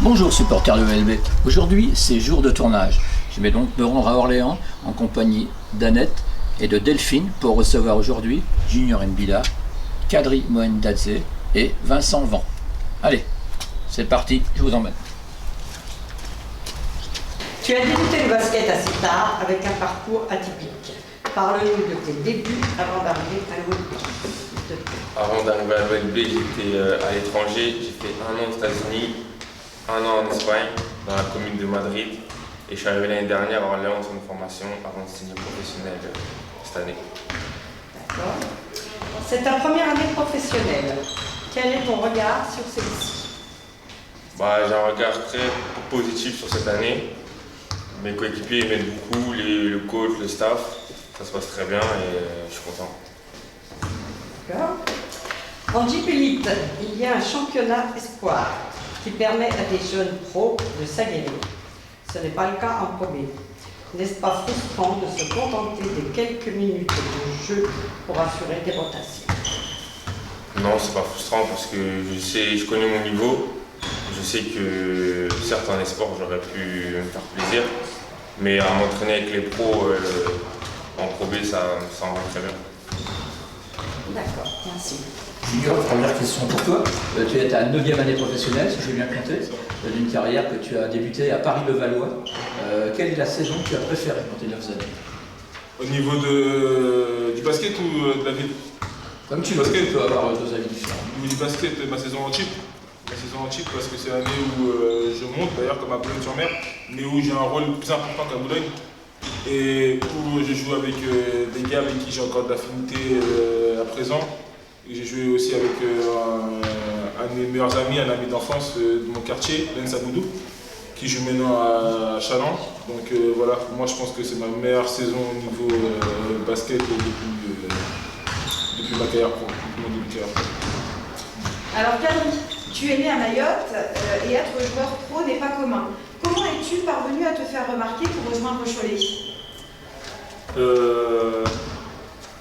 Bonjour supporters de l'ELB, aujourd'hui c'est jour de tournage. Je vais donc me rendre à Orléans en compagnie d'Annette et de Delphine pour recevoir aujourd'hui Junior Mbila, Kadri Mohendadze et Vincent Van. Allez, c'est parti, je vous emmène. Tu as débuté le basket assez tard avec un parcours atypique. Parle-nous de tes débuts avant d'arriver à l'OLB. Avant d'arriver à l'OLB, j'étais à l'étranger, j'ai fait 1 an aux États-Unis, 1 an en Espagne, dans la commune de Madrid, et je suis arrivé l'année dernière à Orléans en centre de formation avant de signer professionnel cette année. D'accord. C'est ta première année professionnelle. Quel est ton regard sur celle-ci? J'ai un regard très positif sur cette année. Mes coéquipiers m'aident beaucoup, le coach, le staff, ça se passe très bien et je suis content. D'accord. En Jeep Elite, il y a un championnat espoir qui permet à des jeunes pros de s'aguerrir. Ce n'est pas le cas en Pro B. N'est-ce pas frustrant de se contenter de quelques minutes de jeu pour assurer des rotations? Non, c'est pas frustrant parce que je connais mon niveau. Je sais que certes en esport j'aurais pu me faire plaisir, mais à m'entraîner avec les pros en Pro B ça en va très bien. D'accord, merci. Junior, première question pour toi. Tu es à ta 9e année professionnelle, si j'ai bien compté, d'une carrière que tu as débutée à Paris-le-Valois. Quelle est la saison que tu as préférée dans tes 9 années? Au niveau du basket ou de la ville? Comme tu veux, tu peux avoir 2 avis différents. Au niveau du basket, ma saison en chip. Ma saison en chip parce que c'est l'année où je monte, d'ailleurs comme à Boulogne-sur-Mer, mais où j'ai un rôle plus important qu'à Boulogne. Et où je joue avec des gars avec qui j'ai encore de l'affinité à présent. J'ai joué aussi avec un de mes meilleurs amis, un ami d'enfance de mon quartier, Len Saboudou, qui joue maintenant à Chaland. Donc voilà, moi je pense que c'est ma meilleure saison au niveau basket depuis ma carrière pro, depuis mon début de carrière. Alors Kadri, tu es né à Mayotte et être joueur pro n'est pas commun. Comment es-tu parvenu à te faire remarquer pour rejoindre Cholet?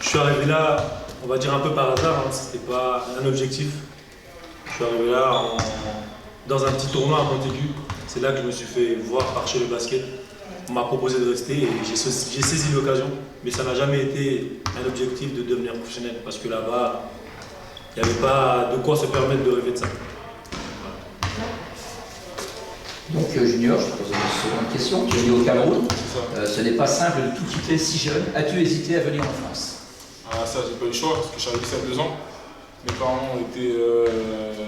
Je suis arrivé là, on va dire un peu par hasard, hein, c'était pas un objectif. Je suis arrivé là dans un petit tournoi à Montaigu. C'est là que je me suis fait voir par chez le basket. On m'a proposé de rester et j'ai saisi l'occasion. Mais ça n'a jamais été un objectif de devenir professionnel parce que là-bas, il n'y avait pas de quoi se permettre de rêver de ça. Donc Junior, je te pose une seconde question. Tu es né au Cameroun. Ce n'est pas simple de tout quitter si jeune. As-tu hésité à venir en France? Ah ça j'ai pas eu le choix parce que je suis arrivé ici à 2 ans. Mes parents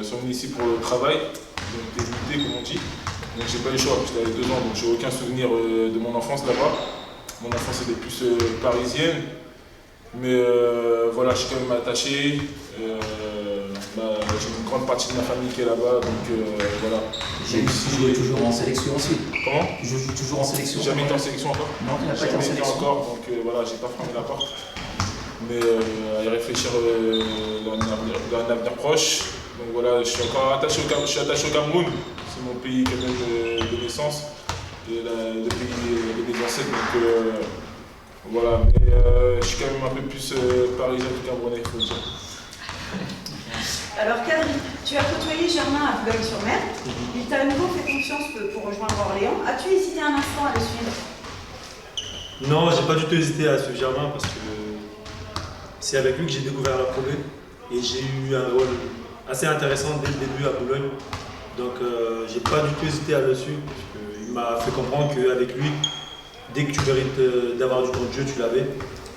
sont venus ici pour le travail, donc des débutés comme on dit. Donc j'ai pas eu le choix, j'étais avec 2 ans, donc j'ai aucun souvenir de mon enfance là-bas. Mon enfance était plus parisienne. Mais voilà, je suis quand même attaché. J'ai une grande partie de ma famille qui est là-bas, donc voilà. J'ai joué toujours en sélection aussi. Comment? Je joue toujours en sélection. Jamais été en sélection encore? Non, tu n'as pas été en sélection encore, donc voilà, j'ai pas fermé la porte. Mais à y réfléchir dans un avenir proche. Donc voilà, je suis encore attaché au Cameroun. C'est mon pays quand même de naissance, et le pays de mes ancêtres. Donc voilà, mais je suis quand même un peu plus parisien que camerounais, il faut le dire. Alors Kadri, tu as côtoyé Germain à Boulogne-sur-Mer. Il t'a à nouveau fait confiance pour rejoindre Orléans. As-tu hésité un instant à le suivre? Non, j'ai pas du tout hésité à suivre Germain parce que c'est avec lui que j'ai découvert la Pro B et j'ai eu un rôle assez intéressant dès le début à Boulogne. Donc j'ai pas du tout hésité à le suivre parce qu'il m'a fait comprendre qu'avec lui, dès que tu mérites d'avoir du temps de jeu, tu l'avais.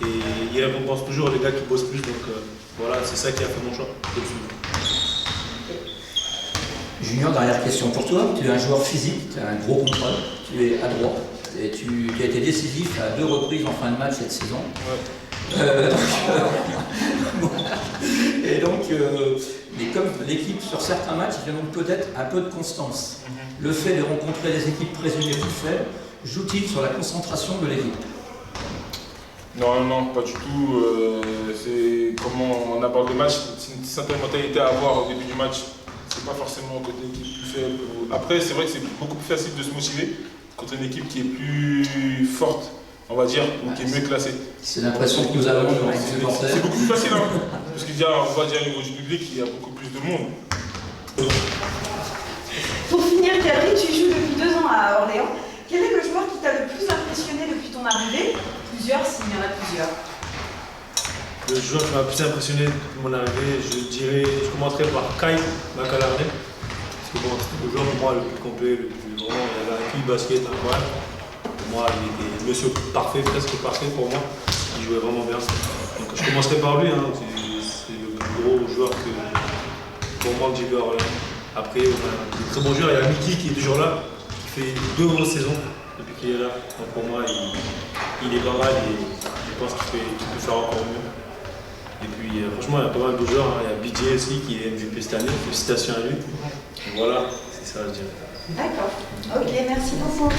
Et il récompense toujours les gars qui bossent plus. Donc voilà, c'est ça qui a fait mon choix. Junior, dernière question pour toi. Tu es un joueur physique, tu as un gros contrôle, tu es adroit et tu as été décisif à 2 reprises en fin de match cette saison. Ouais. Et donc, mais comme l'équipe sur certains matchs, il demande peut-être un peu de constance. Le fait de rencontrer des équipes présumées plus faibles joue-t-il sur la concentration de l'équipe? Non, pas du tout. C'est comment on aborde le match. C'est une certaine mentalité à avoir au début du match. C'est pas forcément contre une équipe plus faible. Après, c'est vrai que c'est beaucoup plus facile de se motiver contre une équipe qui est plus forte, on va dire, ou qui est mieux classée. C'est l'impression que nous avons, nous, avec les supporters. C'est beaucoup plus facile, hein. Parce qu'il y a, on va dire, au niveau du public, il y a beaucoup plus de monde. Pour finir, Kadri, tu joues depuis 2 ans à Orléans. Quel est le joueur qui t'a le plus impressionné depuis ton arrivée? Plusieurs, s'il y en a plusieurs. Le joueur qui m'a le plus impressionné depuis mon arrivée, je commencerai par Kai Macalarne. Parce que bon, c'était le joueur pour moi le plus complet, vraiment, il avait un QI basket incroyable. Pour moi, il était monsieur parfait, presque parfait pour moi. Il jouait vraiment bien. Donc je commencerai par lui, hein. C'est le plus gros joueur pour moi que j'ai vu à Orléans. Après, on a des très bons joueurs. Il y a Mickey qui est toujours là, qui fait 2 grosses saisons depuis qu'il est là. Donc pour moi, il est pas mal et je pense qu'il peut faire encore mieux. Et puis franchement, il y a pas mal de joueurs. Hein. Il y a BJ aussi qui est MVP cette année. Félicitations à lui. Et voilà, c'est ça, je dirais. D'accord. Ok, merci beaucoup.